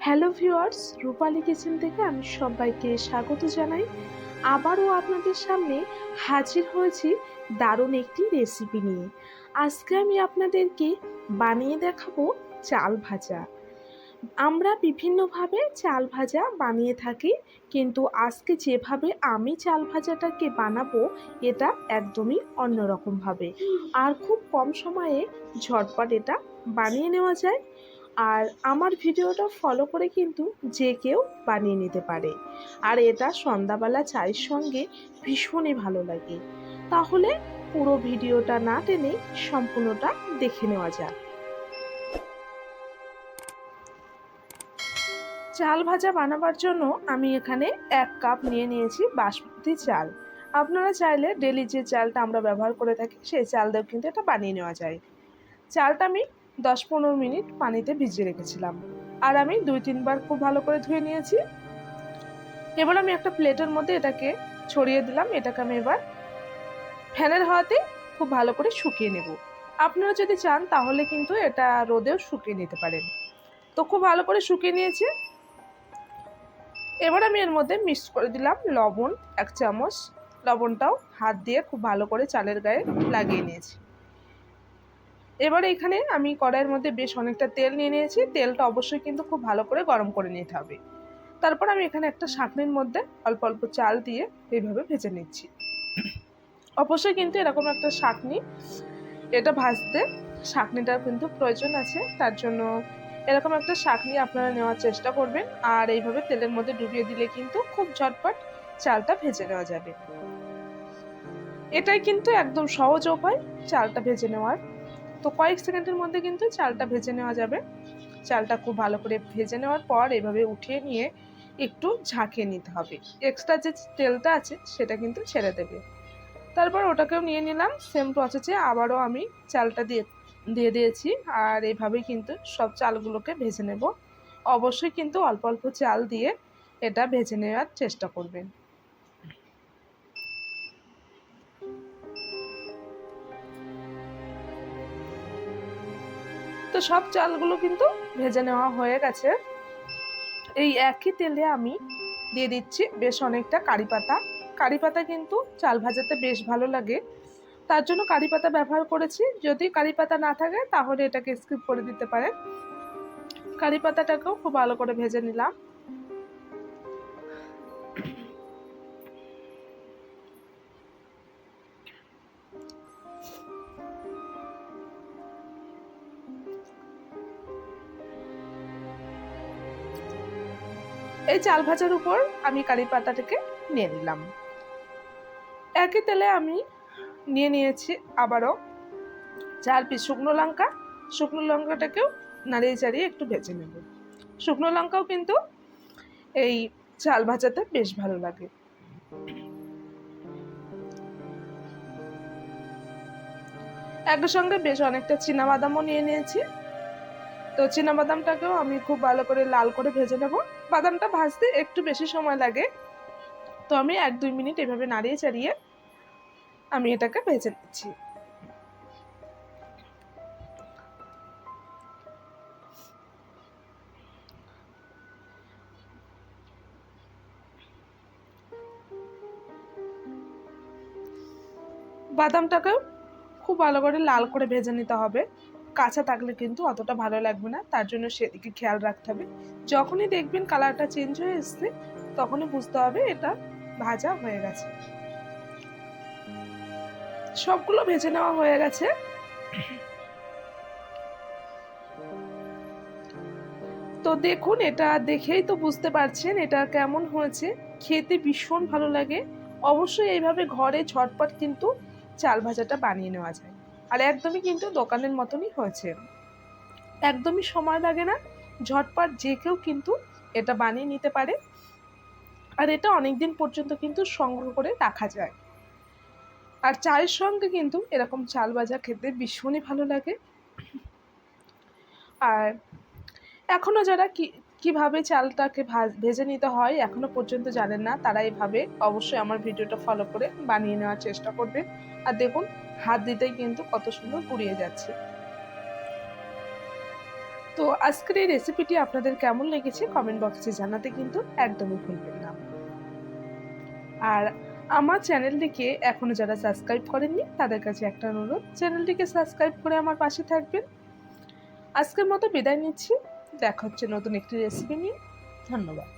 Hello viewers, রূপালী kitchen থেকে আমি সবাইকে স্বাগত জানাই। আবারও আপনাদের সামনে হাজির হয়েছি দারুণ একটি রেসিপি নিয়ে। আজকে আমি আপনাদেরকে বানিয়ে দেখাবো চাল ভাজা। আমরা বিভিন্নভাবে চাল ভাজা বানিয়ে থাকি, কিন্তু আজকে যেভাবে আমি চাল ভাজাটাকে বানাবো এটা একদমই অন্যরকমভাবে, আর খুব কম সময়ে ঝটপট এটা বানিয়ে নেওয়া যায়। আর আমার ভিডিওটা ফলো করে কিন্তু যে কেউ বানিয়ে নিতে পারে, আর এটা সন্ধ্যাবেলা চায়ের সঙ্গে ভীষণই ভালো লাগে। তাহলে পুরো ভিডিওটা না টেনে সম্পূর্ণটা দেখে নেওয়া যাক। চাল ভাজা বানাবার জন্য আমি এখানে 1 কাপ নিয়ে নিয়েছি বাসমতি চাল। আপনারা চাইলে ডেলি যে চালটা আমরা ব্যবহার করে থাকি সেই চাল দিয়েও কিন্তু এটা বানিয়ে নেওয়া যায়। চালটা আমি 10-15 মিনিট পানিতে ভিজিয়ে রেখেছিলাম, আর আমি 2-3 বার খুব ভালো করে ধুয়ে নিয়েছি। এবার আমি একটা প্লেটের মধ্যে এটাকে ছড়িয়ে দিলাম। এটাকে আমি এবার ফ্যানের হাওয়াতে খুব ভালো করে শুকিয়ে নেব। আপনারা যদি চান তাহলে কিন্তু এটা রোদেও শুকিয়ে নিতে পারেন। তো খুব ভালো করে শুকিয়ে নিয়েছি। এবার আমি এর মধ্যে মিক্স করে দিলাম লবণ 1 চামচ। লবণটাও হাত দিয়ে খুব ভালো করে চালের গায়ে লাগিয়ে নিয়েছি। এবারে এখানে আমি কড়াইয়ের মধ্যে বেশ অনেকটা তেল নিয়ে নিয়েছি। তেলটা অবশ্যই কিন্তু খুব ভালো করে গরম করে নিতে হবে। তারপর আমি এখানে একটা ছাঁকনির মধ্যে অল্প অল্প চাল দিয়ে এইভাবে ভেজে নিচ্ছি। অবশ্যই কিন্তু এরকম একটা ছাঁকনি, এটা ভাজতে ছাঁকনিটার কিন্তু প্রয়োজন আছে, তার জন্য এরকম একটা ছাঁকনি আপনারা নেওয়ার চেষ্টা করবেন। আর এইভাবে তেলের মধ্যে ডুবিয়ে দিলে কিন্তু খুব ঝটপট চালটা ভেজে নেওয়া যাবে। এটাই কিন্তু একদম সহজ উপায় চালটা ভেজে নেওয়ার। তো কয়েক সেকেন্ডের মধ্যে কিন্তু চালটা ভেজে নেওয়া যাবে। চালটা খুব ভালো করে ভেজে নেওয়ার পর এভাবে উঠিয়ে নিয়ে একটু ঝাঁকিয়ে নিতে হবে। এক্সট্রা যে তেলটা আছে সেটা কিন্তু ছেড়ে দেবে। তারপর ওটাকেও নিয়ে নিলাম। সেম প্রসেসে আবারও আমি চালটা দিয়ে দিয়েছি, আর এইভাবেই কিন্তু সব চালগুলোকে ভেজে নেব। অবশ্যই কিন্তু অল্প অল্প চাল দিয়ে এটা ভেজে নেওয়ার চেষ্টা করবেন। তো সব চালগুলো কিন্তু ভেজে নেওয়া হয়ে গেছে। এই একই তেলে আমি দিয়ে দিচ্ছি বেশ অনেকটা কারি পাতা। কারি পাতা কিন্তু চাল ভাজাতে বেশ ভালো লাগে, তার জন্য কারি পাতা ব্যবহার করেছি। যদি কারি পাতা না থাকে তাহলে এটাকে স্কিপ করে দিতে পারেন। কারি পাতাটাকেও খুব ভালো করে ভেজে নিলাম। এই চাল ভাজার উপর আমি কারি পাতাটাকে নিয়ে নিলাম। একই তেলে আমি নিয়ে নিয়েছি আবারও 4 পিস শুকনো লঙ্কা। শুকনো লঙ্কাটাকেও নাড়িয়ে চাড়িয়ে একটু ভেজে নেব। শুকনো লঙ্কাও কিন্তু এই চাল ভাজাতে বেশ ভালো লাগে। একই সঙ্গে বেশ অনেকটা চীনাবাদামও নিয়ে নিয়েছি। তো চীনাবাদামটাকেও আমি খুব ভালো করে লাল করে ভেজে নেব। বাদামটা ভাজতে একটু বেশি সময় লাগে, তো আমি 1-2 মিনিট এভাবে নাড়িয়ে চাড়িয়ে আমি এটাকে ভেজে নিচ্ছি। বাদামটাকেও খুব ভালো করে লাল করে ভেজে নিতে হবে। কাঁচা থাকলে কিন্তু অতটা ভালো লাগবে না, তার জন্য সেদিকে খেয়াল রাখতে হবে। যখনই দেখবেন কালারটা চেঞ্জ হয়ে এসছে তখনই বুঝতে হবে এটা ভাজা হয়ে গেছে। সবগুলো ভেজে নেওয়া হয়ে গেছে। তো দেখুন, এটা দেখেই তো বুঝতে পারছেন এটা কেমন হয়েছে। খেতে ভীষণ ভালো লাগে। অবশ্যই এইভাবে ঘরে ঝটপট কিন্তু চাল ভাজাটা বানিয়ে নেওয়া যায়, আর একদমই কিন্তু দোকানের মতনই হয়েছে। একদমই সময় লাগে না, ঝটপট যে কেউ কিন্তু এটা বানিয়ে নিতে পারে। আর এটা অনেকদিন পর্যন্ত কিন্তু সংগ্রহ করে রাখা যায়। আর চায়ের সঙ্গে কিন্তু এরকম চাল ভাজা খেতে ভীষণই ভালো লাগে। আর এখনও যারা কিভাবে চালটাকে ভেজে নিতে হয় এখনো পর্যন্ত জানেন না, তারা এইভাবে অবশ্যই আমার ভিডিওটা ফলো করে বানিয়ে নেওয়ার চেষ্টা করবেন। আর দেখুন, হাত দিতেই কিন্তু কত সুন্দর পুড়িয়ে যাচ্ছে। তো আজকের এই রেসিপিটি আপনাদের কেমন লেগেছে কমেন্ট বক্সে জানাতে কিন্তু একদমই ভুলবেন না। আর আমার চ্যানেলটিকে এখনো যারা সাবস্ক্রাইব করেননি তাদের কাছে একটা অনুরোধ, চ্যানেলটিকে সাবস্ক্রাইব করে আমার পাশে থাকবেন। আজকের মতো বিদায় নিচ্ছি, দেখা হচ্ছে নতুন একটি রেসিপি নিয়ে। ধন্যবাদ।